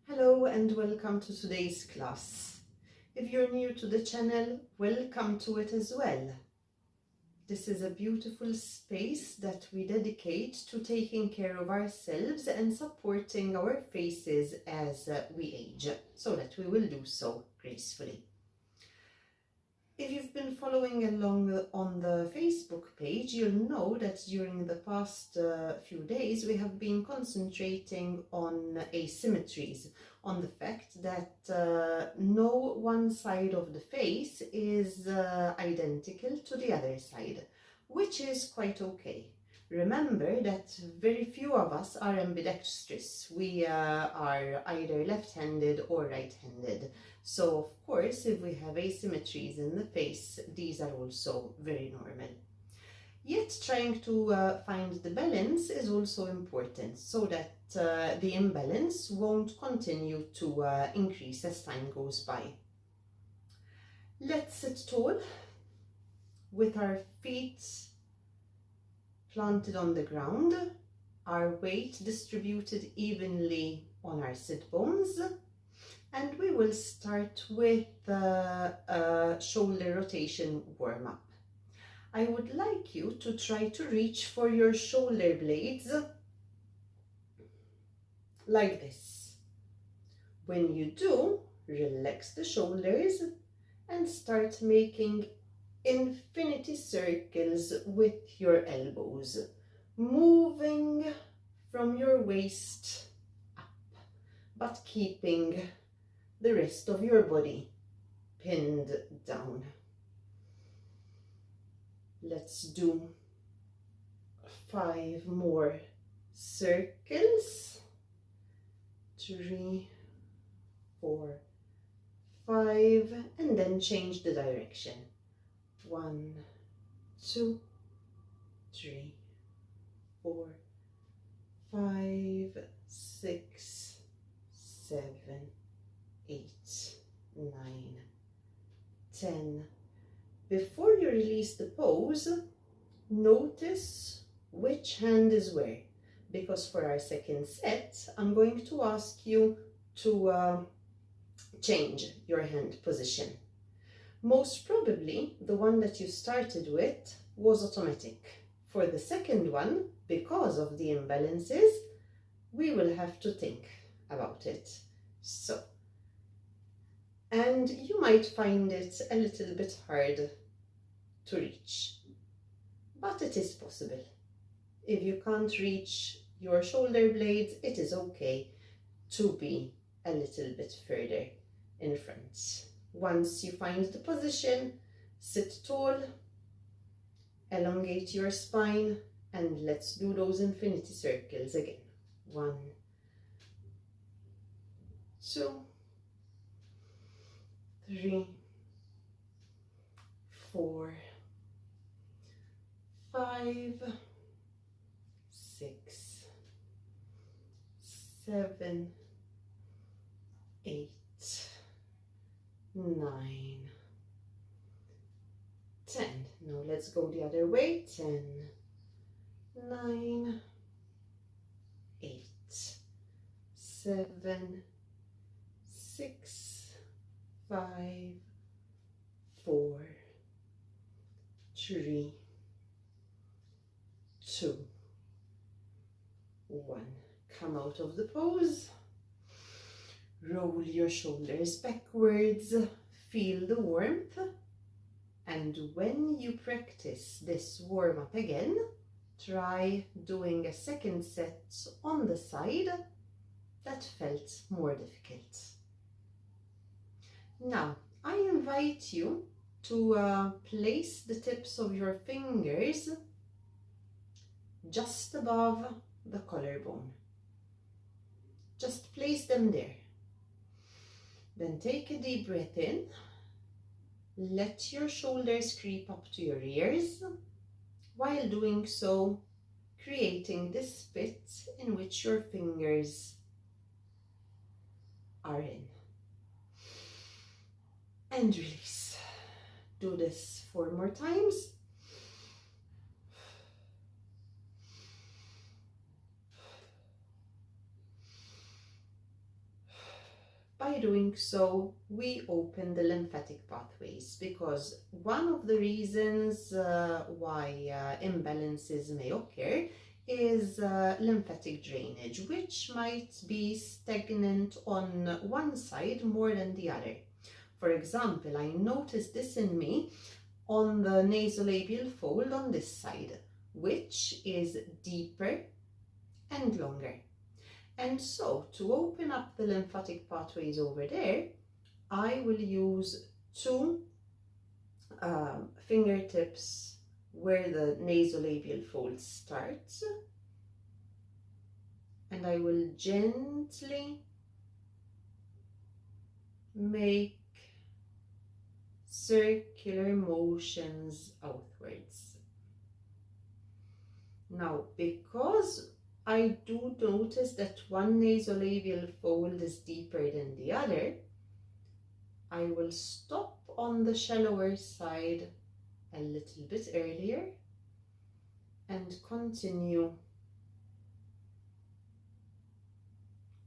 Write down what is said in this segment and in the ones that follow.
Hello and welcome to today's class. If you're new to the channel, welcome to it as well. This is a beautiful space that we dedicate to taking care of ourselves and supporting our faces as we age, so that we will do so gracefully. If you've been following along on the Facebook page, you'll know that during the past few days we have been concentrating on asymmetries, on the fact that no one side of the face is identical to the other side, which is quite okay. Remember that very few of us are ambidextrous. We are either left-handed or right-handed. So of course, if we have asymmetries in the face, these are also very normal. Yet trying to find the balance is also important, so that the imbalance won't continue to increase as time goes by. Let's sit tall with our feet planted on the ground, our weight distributed evenly on our sit bones. And we will start with a shoulder rotation warm-up. I would like you to try to reach for your shoulder blades like this. When you do, relax the shoulders and start making infinity circles with your elbows, moving from your waist up, but keeping the rest of your body pinned down. Let's do 5 more circles. 3, 4, 5, and then change the direction. 1, 2, 3, 4, 5, 6, 7, 8, 9, 10. Before you release the pose, notice which hand is where, because for our second set, I'm going to ask you to change your hand position. Most probably, the one that you started with was automatic. For the second one, because of the imbalances, we will have to think about it. So, and you might find it a little bit hard to reach, but it is possible. If you can't reach your shoulder blades, it is okay to be a little bit further in front. Once you find the position, sit tall, elongate your spine, and let's do those infinity circles again. 1, 2, 3, 4, 5, 6, 7, 8, 9, 10. Now let's go the other way. 10, 9, 8, 7, 6, 5, 4, 3, 2, 1. Come out of the pose. Roll your shoulders backwards. Feel the warmth. And when you practice this warm-up again, try doing a second set on the side that felt more difficult. Now, I invite you to place the tips of your fingers just above the collarbone. Just place them there. Then take a deep breath in. Let your shoulders creep up to your ears. While doing so, creating this split in which your fingers are in. And release. Do this 4 more times. by doing so, we open the lymphatic pathways, because one of the reasons why imbalances may occur is lymphatic drainage, which might be stagnant on one side more than the other. For example, I noticed this in me on the nasolabial fold on this side, which is deeper and longer. And so, to open up the lymphatic pathways over there, I will use two fingertips where the nasolabial fold starts, and I will gently make circular motions outwards. Now, because I do notice that one nasolabial fold is deeper than the other, I will stop on the shallower side a little bit earlier and continue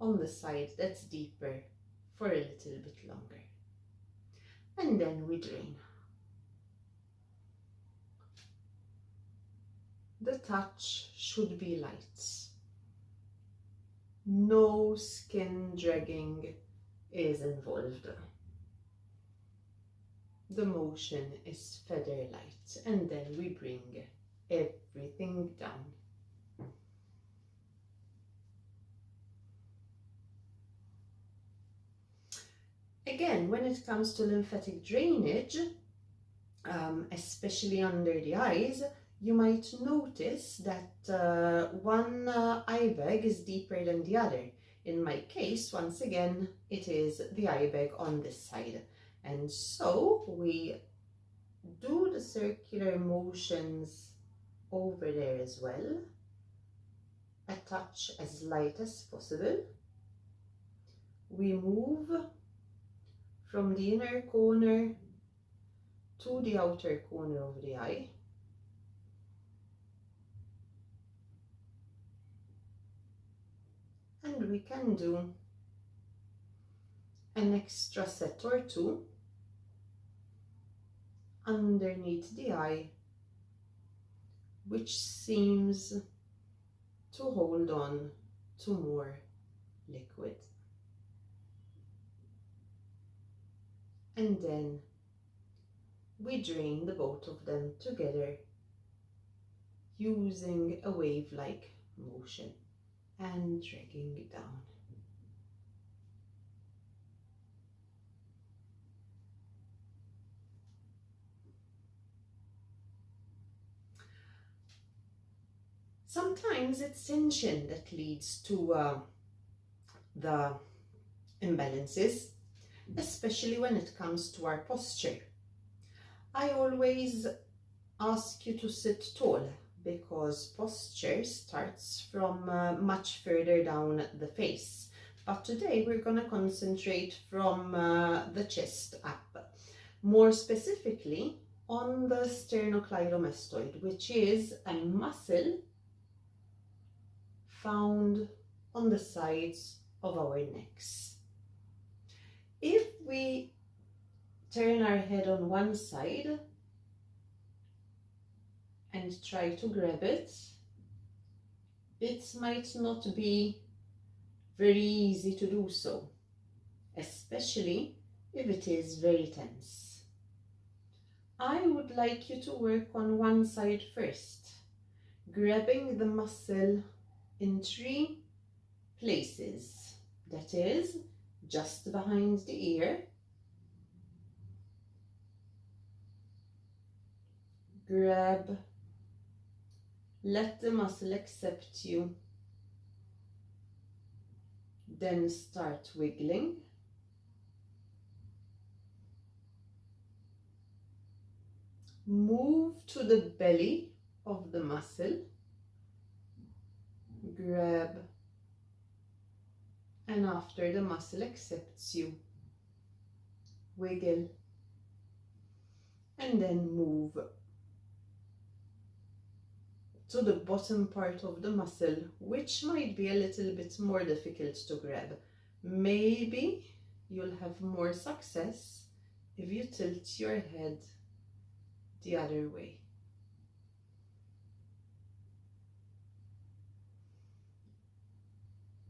on the side that's deeper for a little bit longer. And then we drain. The touch should be light. No skin dragging is involved. The motion is feather light, and then we bring everything down. Again, when it comes to lymphatic drainage, especially under the eyes, you might notice that one eye bag is deeper than the other. In my case, once again, it is the eye bag on this side. And so we do the circular motions over there as well, a touch as light as possible. We move from the inner corner to the outer corner of the eye. And we can do an extra set or two underneath the eye, which seems to hold on to more liquid. And then we drain the both of them together using a wave-like motion and dragging it down. Sometimes it's tension that leads to the imbalances, especially when it comes to our posture. I always ask you to sit tall, because posture starts from much further down the face. But today we're going to concentrate from the chest up, more specifically on the sternocleidomastoid, which is a muscle found on the sides of our necks. If we turn our head on one side and try to grab it, it might not be very easy to do so, especially if it is very tense. I would like you to work on one side first, grabbing the muscle in 3 places. That is, just behind the ear, grab, let the muscle accept you, then start wiggling, move to the belly of the muscle, grab, and after the muscle accepts you, wiggle, and then move to the bottom part of the muscle, which might be a little bit more difficult to grab. Maybe you'll have more success if you tilt your head the other way.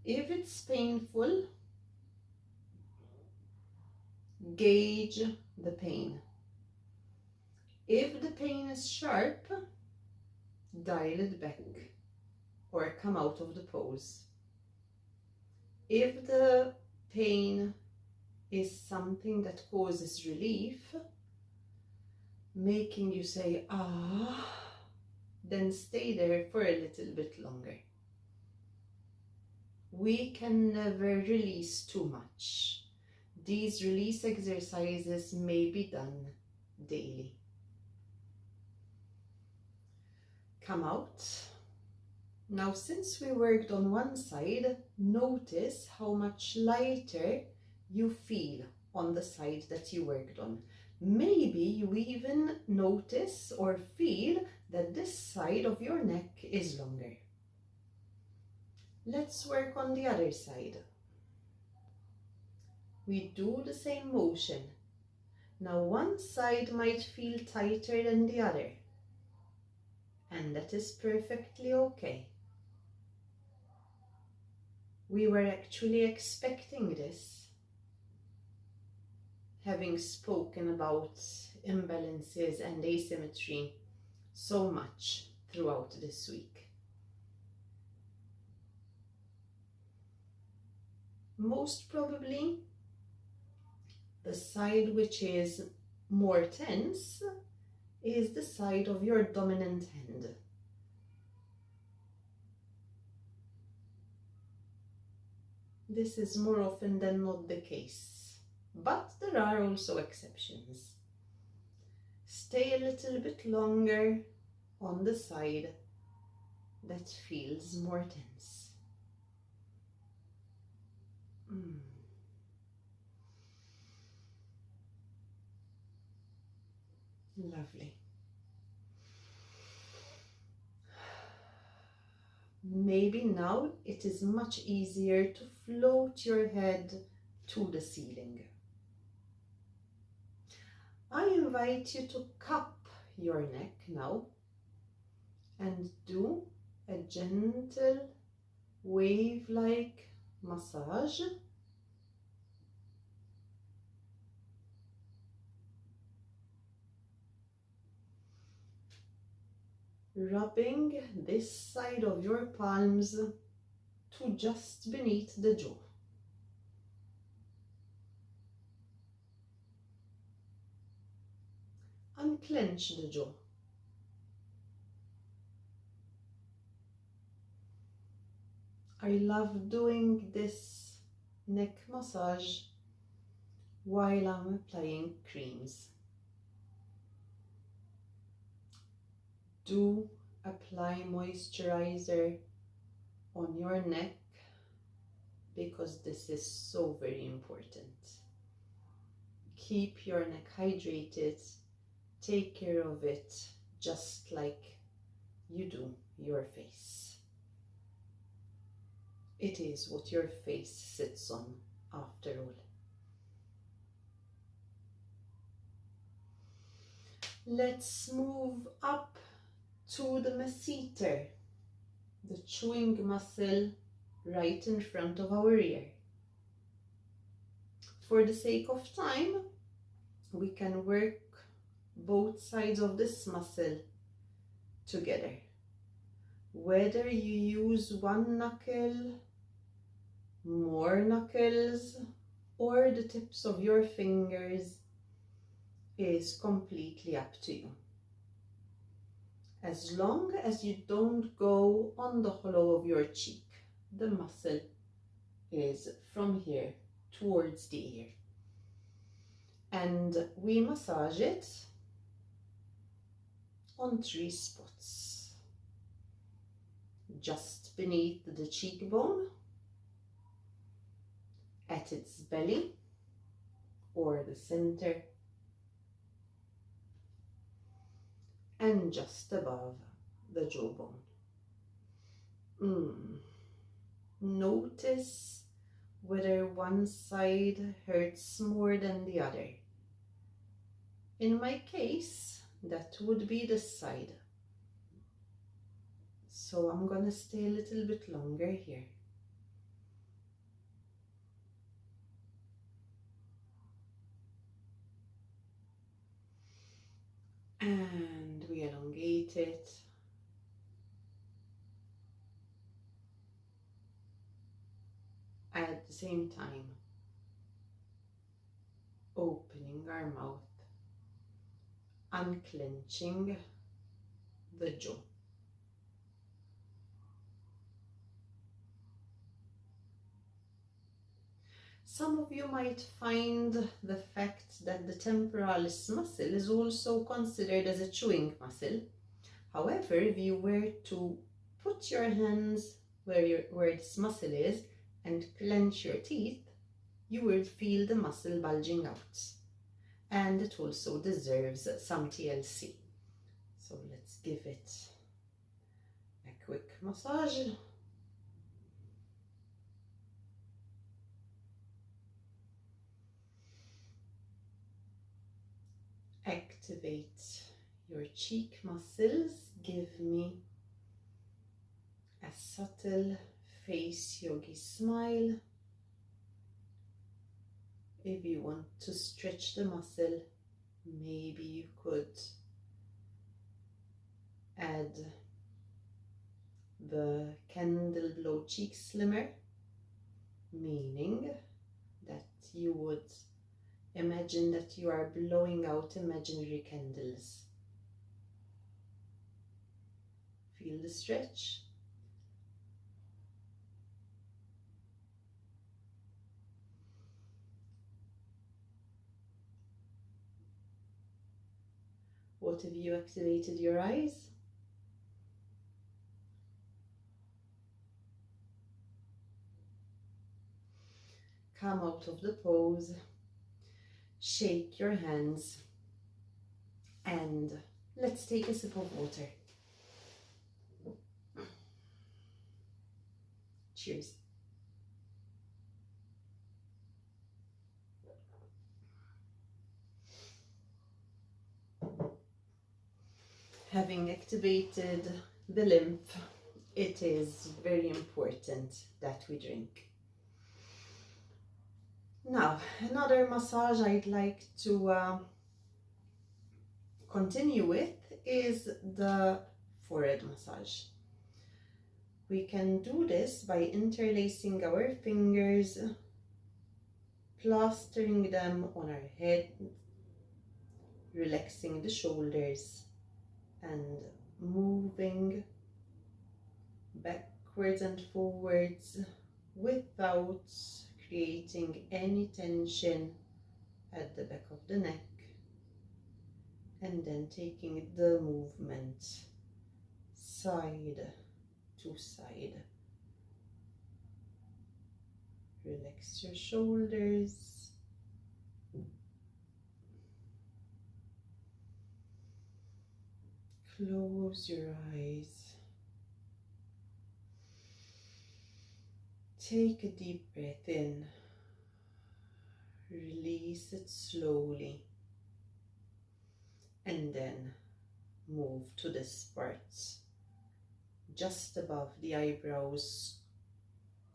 If it's painful, gauge the pain. If the pain is sharp, dial it back or come out of the pose. If the pain is something that causes relief, making you say, ah, then stay there for a little bit longer. We can never release too much. These release exercises may be done daily. Come out. Now, since we worked on one side, notice how much lighter you feel on the side that you worked on. Maybe you even notice or feel that this side of your neck is longer. Let's work on the other side. We do the same motion. Now, one side might feel tighter than the other, and that is perfectly okay. We were actually expecting this, having spoken about imbalances and asymmetry so much throughout this week. Most probably, the side which is more tense is the side of your dominant hand. This is more often than not the case, but there are also exceptions. Stay a little bit longer on the side that feels more tense. Lovely. Maybe now it is much easier to float your head to the ceiling. I invite you to cup your neck now and do a gentle wave-like massage. Rubbing this side of your palms to just beneath the jaw. Unclench the jaw. I love doing this neck massage while I'm applying creams. Do apply moisturizer on your neck because this is so very important. Keep your neck hydrated, take care of it just like you do your face. It is what your face sits on after all. Let's move up to the Masseter, the chewing muscle right in front of our ear. For the sake of time, we can work both sides of this muscle together. Whether you use one knuckle, more knuckles, or the tips of your fingers is completely up to you. As long as you don't go on the hollow of your cheek, the muscle is from here towards the ear. And we massage it on 3 spots. Just beneath the cheekbone, at its belly or the center, and just above the jawbone. Notice whether one side hurts more than the other. In my case, that would be this side. So I'm gonna stay a little bit longer here. And we elongate it. At the same time, opening our mouth, unclenching the jaw. Some of you might find the fact that the temporalis muscle is also considered as a chewing muscle. However, if you were to put your hands where this muscle is and clench your teeth, you will feel the muscle bulging out. And it also deserves some TLC. So let's give it a quick massage. Activate your cheek muscles. Give me a subtle face yogi smile. If you want to stretch the muscle, maybe you could add the candle blow cheek slimmer, meaning that you would imagine that you are blowing out imaginary candles. Feel the stretch. What have you activated your eyes? Come out of the pose, shake your hands, and let's take a sip of water. Cheers. Having activated the lymph, it is very important that we drink. Now, another massage I'd like to continue with is the forehead massage. We can do this by interlacing our fingers, plastering them on our head, relaxing the shoulders, and moving backwards and forwards without creating any tension at the back of the neck, and then taking the movement side to side. Relax your shoulders. Close your eyes. Take a deep breath in. Release it slowly. And then move to this part just above the eyebrows.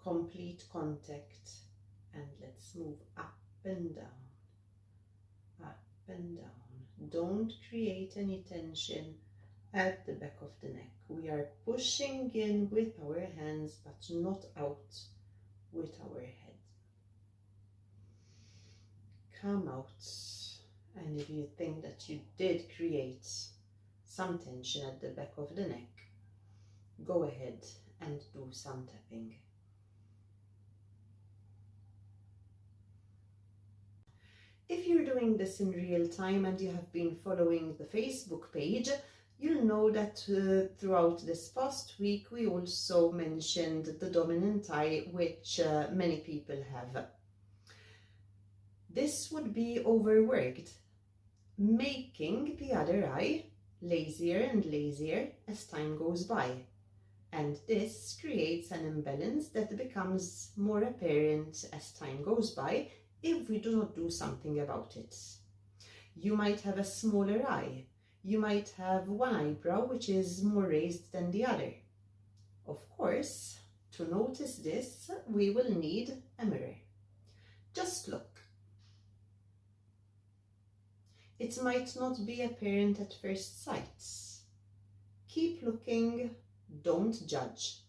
Complete contact. And let's move up and down. Up and down. Don't create any tension at the back of the neck. We are pushing in with our hands, but not out with our head. Come out, and if you think that you did create some tension at the back of the neck, go ahead and do some tapping. If you're doing this in real time and you have been following the Facebook page, you'll know that throughout this past week we also mentioned the dominant eye, which many people have. This would be overworked, making the other eye lazier and lazier as time goes by. And this creates an imbalance that becomes more apparent as time goes by if we do not do something about it. You might have a smaller eye. You might have one eyebrow which is more raised than the other. Of course, to notice this, we will need a mirror. Just look. It might not be apparent at first sight. Keep looking, don't judge.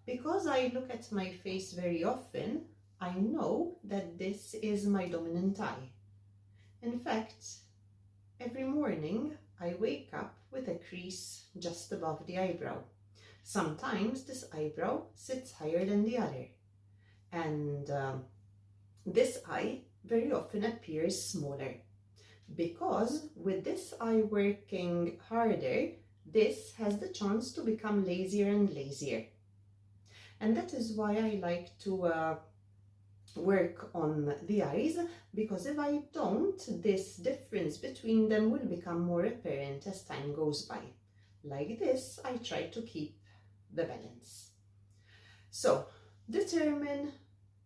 Because I look at my face very often, I know that this is my dominant eye. In fact, every morning I wake up with a crease just above the eyebrow. Sometimes this eyebrow sits higher than the other. And this eye very often appears smaller. Because with this eye working harder, this has the chance to become lazier and lazier. And that is why I like to work on the eyes, because if I don't, this difference between them will become more apparent as time goes by. Like this, I try to keep the balance. So, determine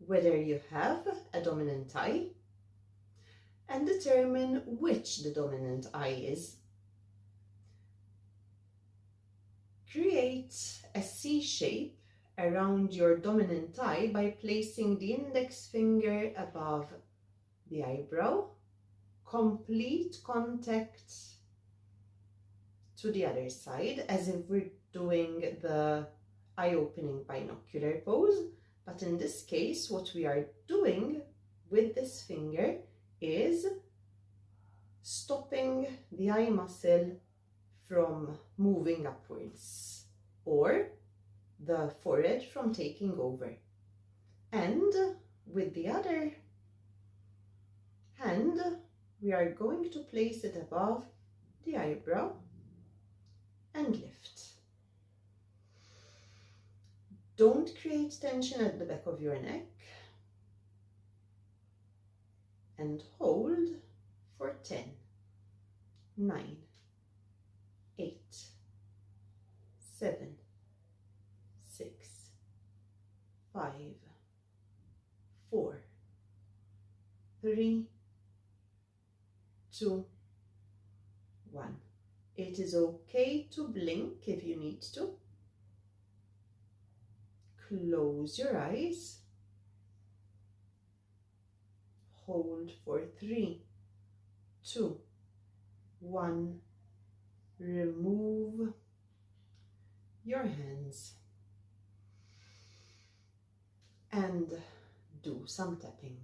whether you have a dominant eye and determine which the dominant eye is. Create a C shape around your dominant eye by placing the index finger above the eyebrow, complete contact to the other side, as if we're doing the eye-opening binocular pose. But in this case, what we are doing with this finger is stopping the eye muscle from moving upwards, or the forehead from taking over. And with the other hand, we are going to place it above the eyebrow and lift. Don't create tension at the back of your neck, and hold for 10, 9, 8, 7, 6, 5, 4, 3, 2, 1. It is okay to blink if you need to. Close your eyes. Hold for 3, 2, 1. Remove your hands and do some tapping.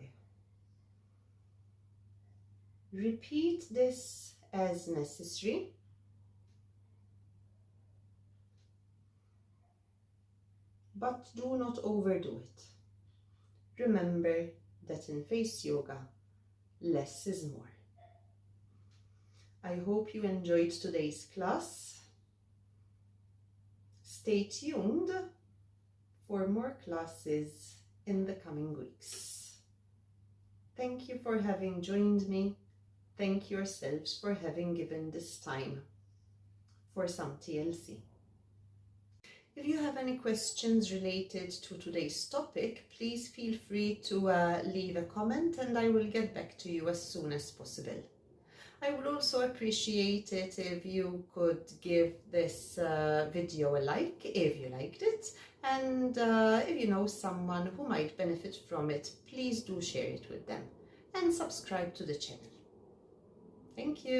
Repeat this as necessary. But do not overdo it. Remember that in face yoga, less is more. I hope you enjoyed today's class. Stay tuned for more classes in the coming weeks. Thank you for having joined me. Thank yourselves for having given this time for some TLC. If you have any questions related to today's topic, please feel free to leave a comment and I will get back to you as soon as possible. I would also appreciate it if you could give this video a like if you liked it, and if you know someone who might benefit from it, please do share it with them and subscribe to the channel. Thank you.